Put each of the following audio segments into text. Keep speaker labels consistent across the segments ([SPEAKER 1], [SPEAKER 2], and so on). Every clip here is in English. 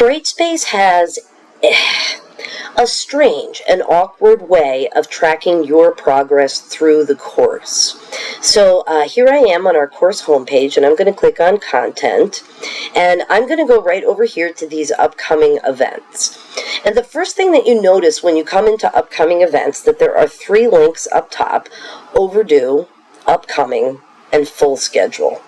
[SPEAKER 1] Brightspace has a strange and awkward way of tracking your progress through the course. So here I am on our course homepage, and I'm going to click on Content, and I'm going to go right over here to these upcoming events. And the first thing that you notice when you come into upcoming events, that there are 3 links up top: overdue, upcoming, and full schedule.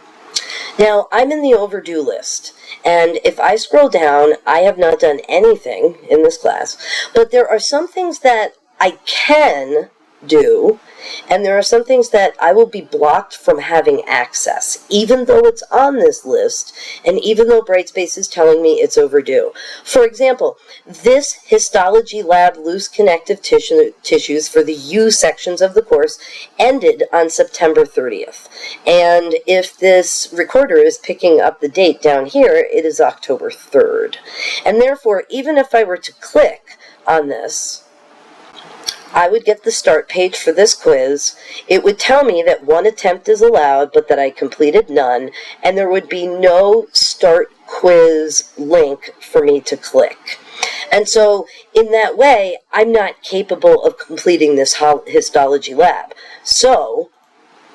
[SPEAKER 1] Now, I'm in the overdue list, and if I scroll down, I have not done anything in this class, but there are some things that I can do, and there are some things that I will be blocked from having access, even though it's on this list, and even though Brightspace is telling me it's overdue. For example, this histology lab loose connective tissues for the U sections of the course ended on September 30th. And if this recorder is picking up the date down here, it is October 3rd. And therefore, even if I were to click on this, I would get the start page for this quiz. It would tell me that 1 attempt is allowed, but that I completed none, and there would be no start quiz link for me to click. And so, in that way, I'm not capable of completing this histology lab. So,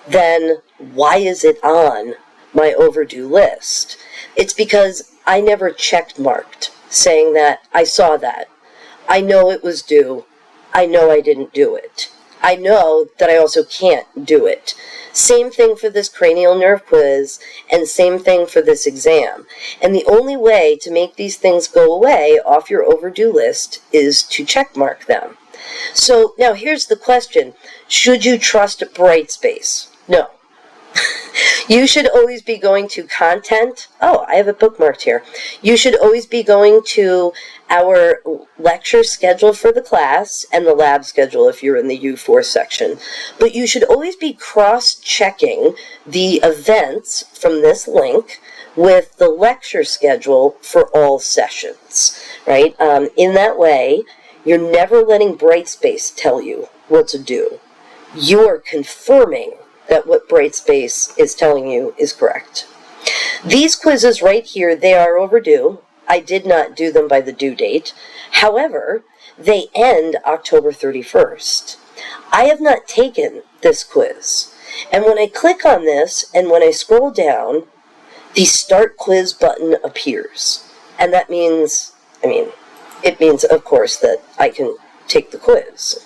[SPEAKER 1] then why is it on my overdue list? It's because I never check marked, saying that I saw that. I know it was due. I know I didn't do it. I know that I also can't do it. Same thing for this cranial nerve quiz, and same thing for this exam. And the only way to make these things go away off your overdue list is to check mark them. So now here's the question. Should you trust Brightspace? No. You should always be going to Content. Oh, I have it bookmarked here. You should always be going to our lecture schedule for the class and the lab schedule if you're in the U4 section. But you should always be cross-checking the events from this link with the lecture schedule for all sessions, right? In that way, you're never letting Brightspace tell you what to do. You are confirming that what Brightspace is telling you is correct. These quizzes right here, they are overdue. I did not do them by the due date. However, they end October 31st. I have not taken this quiz. And when I click on this, and when I scroll down, the Start Quiz button appears. And that means, it means, of course, that I can take the quiz.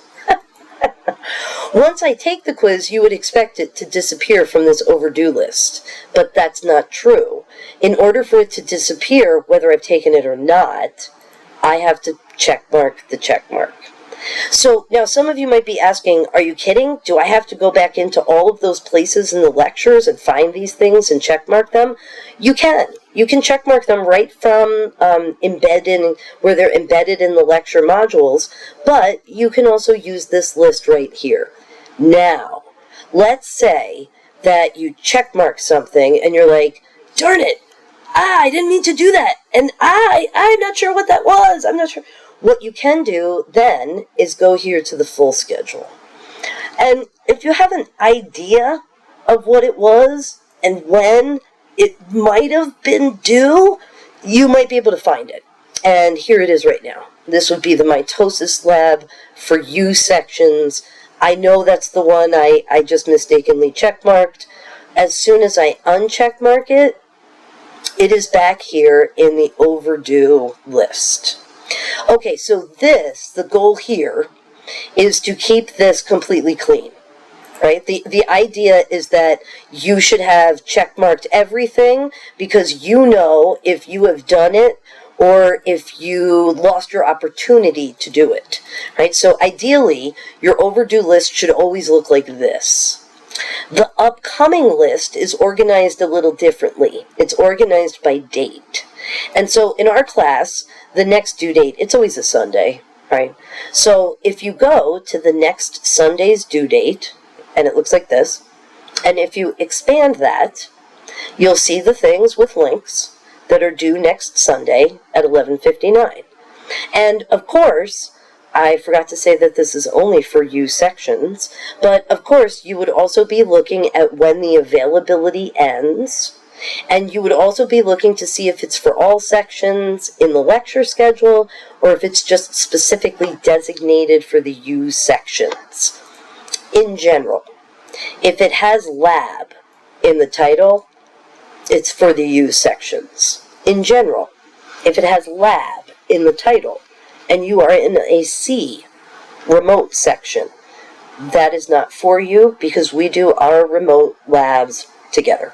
[SPEAKER 1] Once I take the quiz, you would expect it to disappear from this overdue list, but that's not true. In order for it to disappear, whether I've taken it or not, I have to check mark the check mark. So now some of you might be asking, are you kidding? Do I have to go back into all of those places in the lectures and find these things and check mark them? You can. You can check mark them right from where they're embedded in the lecture modules, but you can also use this list right here. Now, let's say that you check mark something and you're like, darn it, I didn't mean to do that, and I'm not sure what that was, I'm not sure. What you can do then is go here to the full schedule. And if you have an idea of what it was and when it might have been due, you might be able to find it. And here it is right now. This would be the mitosis lab for U sections. I know that's the one I just mistakenly checkmarked. As soon as I uncheckmark it, it is back here in the overdue list. Okay, so the goal here is to keep this completely clean, right? The idea is that you should have checkmarked everything because you know if you have done it or if you lost your opportunity to do it, right? So ideally, your overdue list should always look like this. The upcoming list is organized a little differently. It's organized by date. And so in our class, the next due date, it's always a Sunday, right? So if you go to the next Sunday's due date, and it looks like this, and if you expand that, you'll see the things with links that are due next Sunday at 11:59. And of course, I forgot to say that this is only for U sections, but of course you would also be looking at when the availability ends, And you would also be looking to see if it's for all sections in the lecture schedule or if it's just specifically designated for the U sections. In general, if it has lab in the title, it's for the U sections. In general, if it has lab in the title and you are in a C remote section, that is not for you because we do our remote labs together.